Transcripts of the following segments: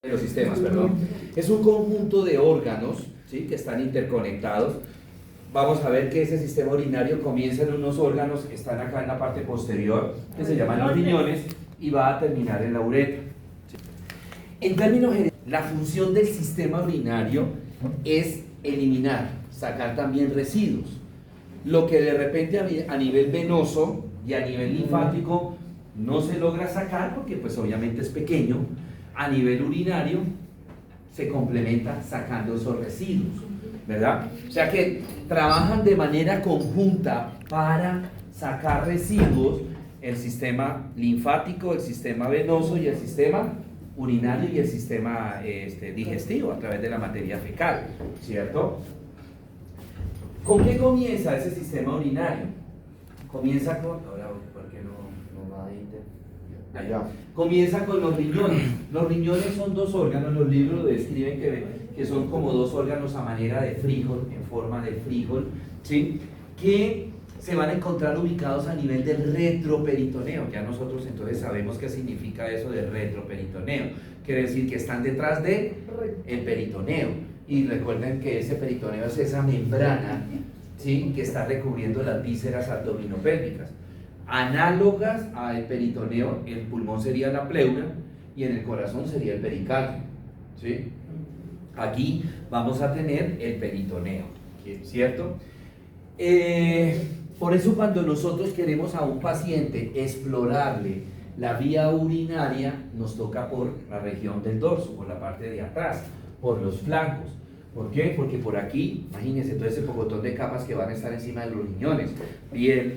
de los sistemas, perdón. Es un conjunto de órganos, ¿sí?, que están interconectados. Vamos a ver que ese sistema urinario comienza en unos órganos que están acá en la parte posterior, que se llaman los riñones, y va a terminar en la uretra. En términos generales, la función del sistema urinario es eliminar, sacar también residuos. Lo que de repente a nivel venoso y a nivel linfático no se logra sacar porque pues obviamente es pequeño, a nivel urinario se complementa sacando esos residuos, ¿verdad? O sea que trabajan de manera conjunta para sacar residuos el sistema linfático, el sistema venoso y el sistema urinario y el sistema digestivo a través de la materia fecal, ¿cierto? ¿Con qué comienza ese sistema urinario? Comienza con... Ahora, ¿por qué no va allá? Comienza con los riñones. Los riñones son dos órganos, los libros lo describen que son como dos órganos a manera de frijol, en forma de frijol, ¿sí?, que se van a encontrar ubicados a nivel del retroperitoneo. Ya nosotros entonces sabemos qué significa eso de retroperitoneo. Quiere decir que están detrás del peritoneo. Y recuerden que ese peritoneo es esa membrana, ¿sí?, que está recubriendo las vísceras abdominopélvicas. Análogas al peritoneo, el pulmón sería la pleura y en el corazón sería el pericardio, ¿sí? Aquí vamos a tener el peritoneo, ¿cierto? Por eso cuando nosotros queremos a un paciente explorarle la vía urinaria, nos toca por la región del dorso, por la parte de atrás, por los flancos. ¿Por qué? Porque por aquí, imagínense todo ese pocotón de capas que van a estar encima de los riñones, piel,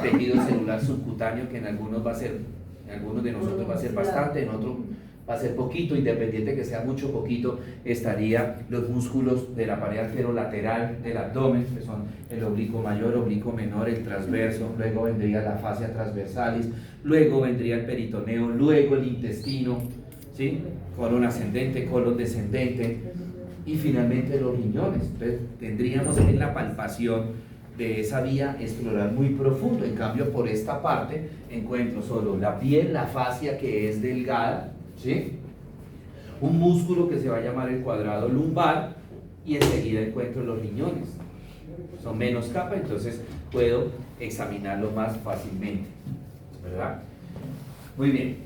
tejido celular subcutáneo, que en algunos de nosotros va a ser bastante, en otros va a ser poquito, independiente que sea mucho o poquito, estaría los músculos de la pared anterolateral del abdomen, que son el oblicuo mayor, oblicuo menor, el transverso, luego vendría la fascia transversalis, luego vendría el peritoneo, luego el intestino, ¿sí?, colon ascendente, colon descendente, y finalmente los riñones. Entonces tendríamos en la palpación de esa vía explorar muy profundo. En cambio por esta parte encuentro solo la piel, la fascia que es delgada, ¿sí?, un músculo que se va a llamar el cuadrado lumbar y enseguida encuentro los riñones. Son menos capas, entonces puedo examinarlo más fácilmente, ¿verdad? Muy bien,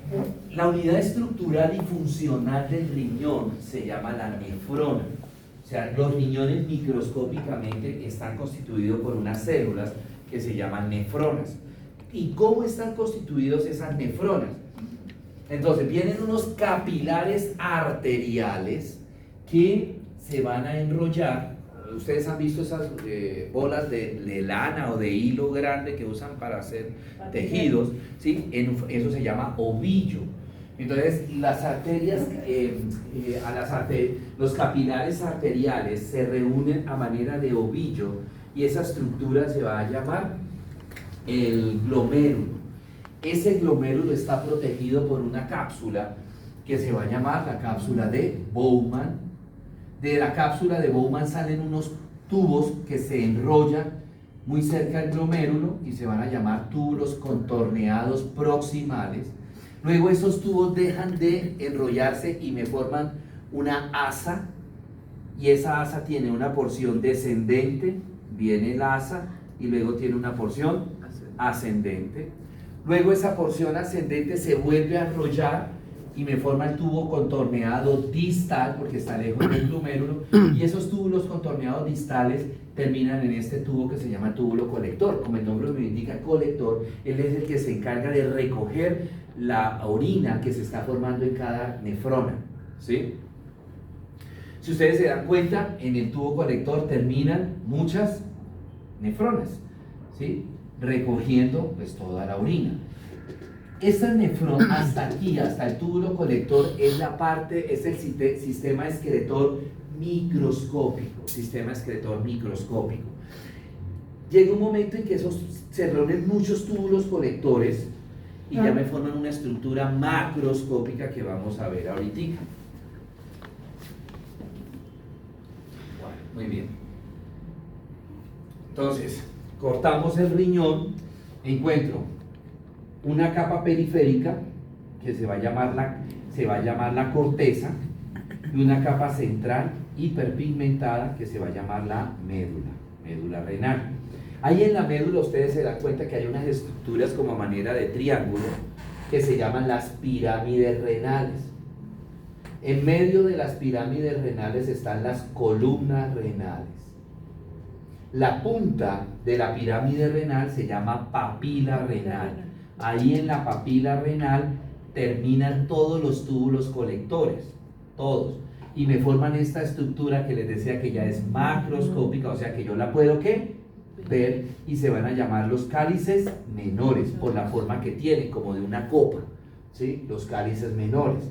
la unidad estructural y funcional del riñón se llama la nefrona. O sea, los riñones microscópicamente están constituidos por unas células que se llaman nefronas. ¿Y cómo están constituidos esas nefronas? Entonces, vienen unos capilares arteriales que se van a enrollar. Ustedes han visto esas bolas de lana o de hilo grande que usan para hacer tejidos, ¿sí? Eso se llama ovillo. Entonces las arterias, los capilares arteriales se reúnen a manera de ovillo y esa estructura se va a llamar el glomérulo. Ese glomérulo está protegido por una cápsula que se va a llamar la cápsula de Bowman. De la cápsula de Bowman salen unos tubos que se enrollan muy cerca del glomérulo y se van a llamar túbulos contorneados proximales. Luego esos tubos dejan de enrollarse y me forman una asa, y esa asa tiene una porción descendente, viene el asa, y luego tiene una porción ascendente. Luego esa porción ascendente se vuelve a enrollar y me forma el tubo contorneado distal, porque está lejos del glomérulo, y esos túbulos contorneados distales terminan en este tubo que se llama túbulo colector. Como el nombre me indica, colector, él es el que se encarga de recoger la orina que se está formando en cada nefrona, ¿sí? Si ustedes se dan cuenta, en el tubo colector terminan muchas nefronas, ¿sí?, recogiendo pues toda la orina. Esta nefrona hasta aquí, hasta el túbulo colector, es la parte, es el sistema excretor microscópico, Llega un momento en que se reúnen muchos túbulos colectores y ya me forman una estructura macroscópica que vamos a ver ahorita. Bueno, muy bien. Entonces, cortamos el riñón, encuentro una capa periférica que se va a llamar la corteza, y una capa central hiperpigmentada que se va a llamar la médula renal. Ahí en la médula ustedes se dan cuenta que hay unas estructuras como a manera de triángulo que se llaman las pirámides renales. En medio de las pirámides renales están las columnas renales. La punta de la pirámide renal se llama papila renal. Ahí en la papila renal terminan todos los túbulos colectores, todos, y me forman esta estructura que les decía que ya es macroscópica, o sea que yo la puedo ¿qué? Ver, y se van a llamar los cálices menores por la forma que tienen, como de una copa, ¿sí? Los cálices menores.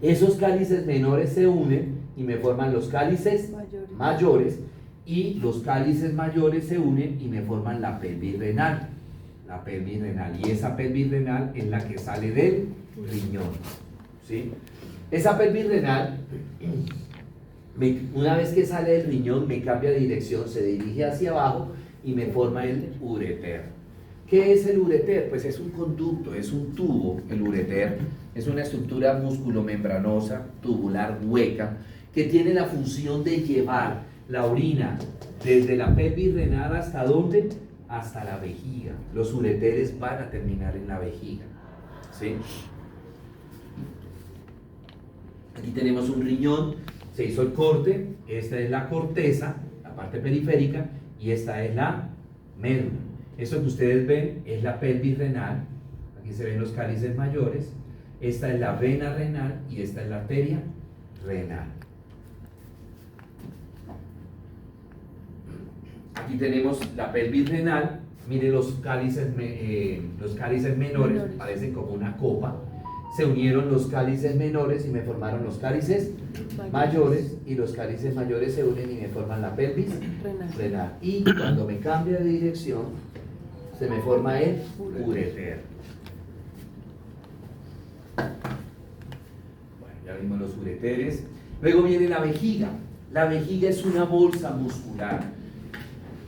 Esos cálices menores se unen y me forman los cálices mayores, y los cálices mayores se unen y me forman la pelvis renal. La pelvis renal, y esa pelvis renal es la que sale del riñón, ¿sí? Esa pelvis renal, una vez que sale del riñón, me cambia de dirección, se dirige hacia abajo y me forma el ureter. ¿Qué es el ureter? Pues es un conducto, es un tubo. El ureter es una estructura musculomembranosa, tubular, hueca, que tiene la función de llevar la orina desde la pelvis renal hasta ¿dónde? Hasta la vejiga. Los ureteres van a terminar en la vejiga, ¿sí? Aquí tenemos un riñón, se hizo el corte, esta es la corteza, la parte periférica, y esta es la médula. Eso que ustedes ven es la pelvis renal, aquí se ven los cálices mayores, esta es la vena renal y esta es la arteria renal. Aquí tenemos la pelvis renal, mire los cálices menores, parecen como una copa. Se unieron los cálices menores y me formaron los cálices mayores, y los cálices mayores se unen y me forman la pelvis renal. Y cuando me cambia de dirección, se me forma el ureter. Bueno, ya vimos los ureteres. Luego viene la vejiga. La vejiga es una bolsa muscular,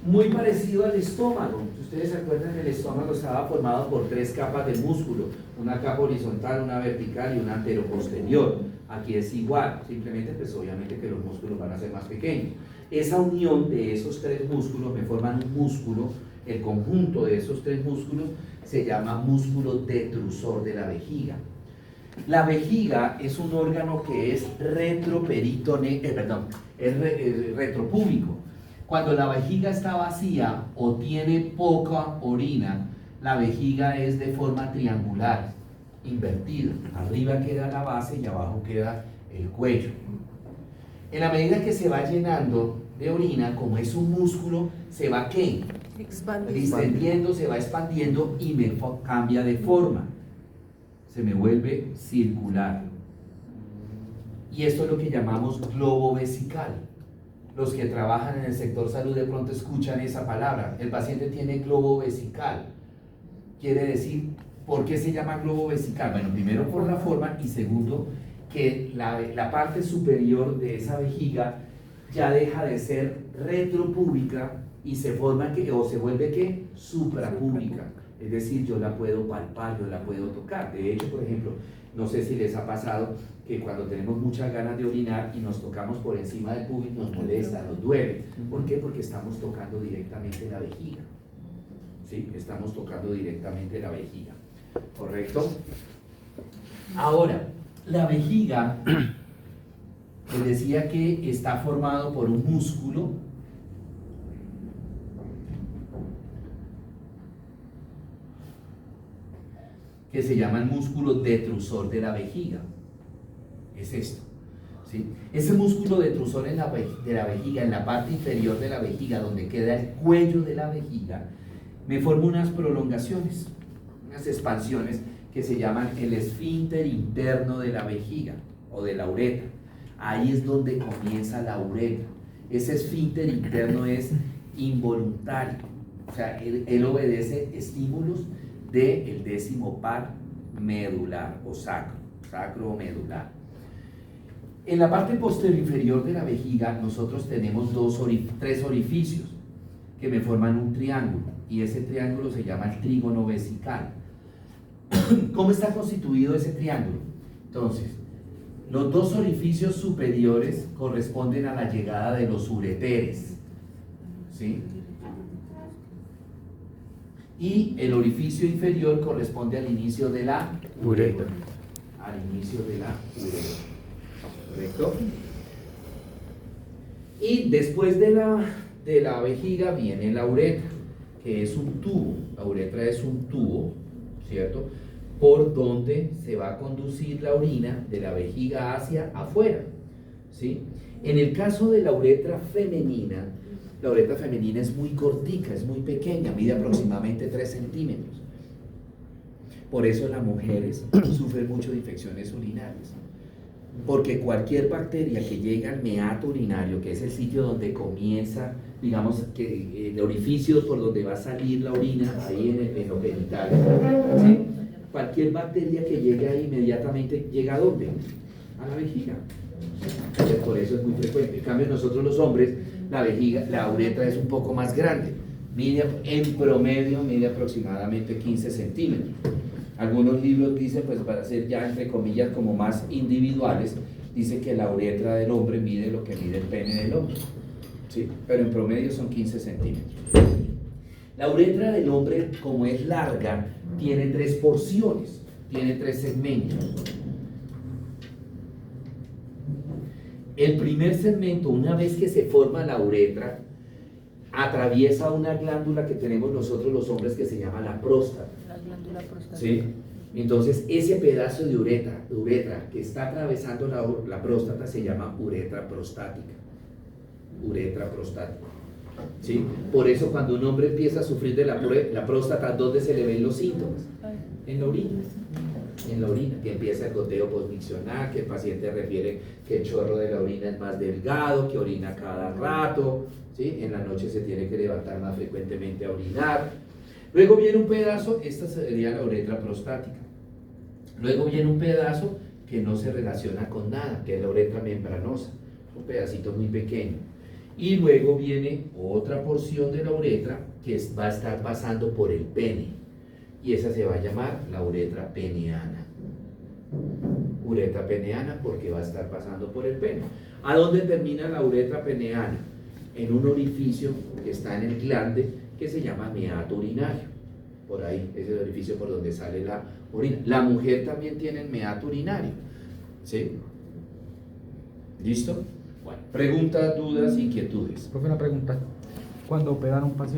muy parecido al estómago. Si ustedes se acuerdan, el estómago estaba formado por 3 capas de músculo, una capa horizontal, una vertical y una anteroposterior. Aquí es igual, simplemente pues obviamente que los músculos van a ser más pequeños. Esa unión de esos 3 músculos me forman un músculo. El conjunto de esos 3 músculos se llama músculo detrusor de la vejiga. La vejiga es un órgano que es retropúbico. Cuando la vejiga está vacía o tiene poca orina, la vejiga es de forma triangular, invertida. Arriba queda la base y abajo queda el cuello. En la medida que se va llenando de orina, como es un músculo, se va ¿qué? Distendiendo, se va expandiendo y me cambia de forma. Se me vuelve circular. Y esto es lo que llamamos globo vesical. Los que trabajan en el sector salud de pronto escuchan esa palabra. El paciente tiene globo vesical. Quiere decir, ¿por qué se llama globo vesical? Bueno, primero por la forma, y segundo, que la parte superior de esa vejiga ya deja de ser retropúbica y se forma o se vuelve ¿qué? Suprapúbica. Es decir, yo la puedo palpar, yo la puedo tocar. De hecho, por ejemplo, no sé si les ha pasado que cuando tenemos muchas ganas de orinar y nos tocamos por encima del pubis, nos molesta, nos duele. ¿Por qué? Porque estamos tocando directamente la vejiga. ¿Sí? Estamos tocando directamente la vejiga. ¿Correcto? Ahora, la vejiga, les decía que está formado por un músculo que se llama el músculo detrusor de la vejiga. Es esto, ¿sí? Ese músculo detrusor de la vejiga, en la parte inferior de la vejiga, donde queda el cuello de la vejiga, me forma unas prolongaciones, unas expansiones que se llaman el esfínter interno de la vejiga o de la uretra. Ahí es donde comienza la uretra. Ese esfínter interno es involuntario, o sea, él obedece estímulos del 10º par medular o sacro o medular. En la parte posterior inferior de la vejiga nosotros tenemos 3 orificios que me forman un triángulo, y ese triángulo se llama el trígono vesical. ¿Cómo está constituido ese triángulo? Entonces, Los dos orificios superiores corresponden a la llegada de los ureteres, ¿sí? Y el orificio inferior corresponde al inicio de la uretra. Al inicio de la uretra. ¿Correcto? Y después de la vejiga viene la uretra, que es un tubo. La uretra es un tubo, ¿cierto?, por donde se va a conducir la orina de la vejiga hacia afuera, ¿sí? En el caso de la uretra femenina es muy cortica, es muy pequeña, mide aproximadamente 3 centímetros. Por eso las mujeres sufren mucho de infecciones urinarias, porque cualquier bacteria que llega al meato urinario, que es el sitio donde comienza, digamos, que el orificio por donde va a salir la orina, ahí en los genitales, ¿sí? Cualquier bacteria que llegue ahí inmediatamente llega ¿a dónde? A la vejiga. Entonces, por eso es muy frecuente. En cambio, nosotros los hombres, la uretra es un poco más grande. En promedio mide aproximadamente 15 centímetros. Algunos libros dicen, pues para ser ya entre comillas como más individuales, dice que la uretra del hombre mide lo que mide el pene del hombre, ¿sí? Pero en promedio son 15 centímetros. La uretra del hombre, como es larga, tiene 3 porciones, tiene 3 segmentos. El primer segmento, una vez que se forma la uretra, atraviesa una glándula que tenemos nosotros los hombres que se llama la próstata. La glándula prostática. ¿Sí? Entonces, ese pedazo de uretra que está atravesando la próstata se llama uretra prostática. Uretra prostática. ¿Sí? Por eso cuando un hombre empieza a sufrir de la próstata, ¿dónde se le ven los síntomas? En la orina. En la orina, que empieza el goteo posmiccional, que el paciente refiere que el chorro de la orina es más delgado, que orina cada rato, ¿sí? En la noche se tiene que levantar más frecuentemente a orinar. Luego viene un pedazo, esta sería la uretra prostática. Luego viene un pedazo que no se relaciona con nada, que es la uretra membranosa, un pedacito muy pequeño. Y luego viene otra porción de la uretra que va a estar pasando por el pene. Y esa se va a llamar la uretra peneana. Uretra peneana porque va a estar pasando por el pene. ¿A dónde termina la uretra peneana? En un orificio que está en el glande que se llama meato urinario. Por ahí, ese es el orificio por donde sale la orina. La mujer también tiene el meato urinario. ¿Sí? ¿Listo? Bueno, preguntas, dudas, inquietudes. Profe, una pregunta. Cuando operan a un paciente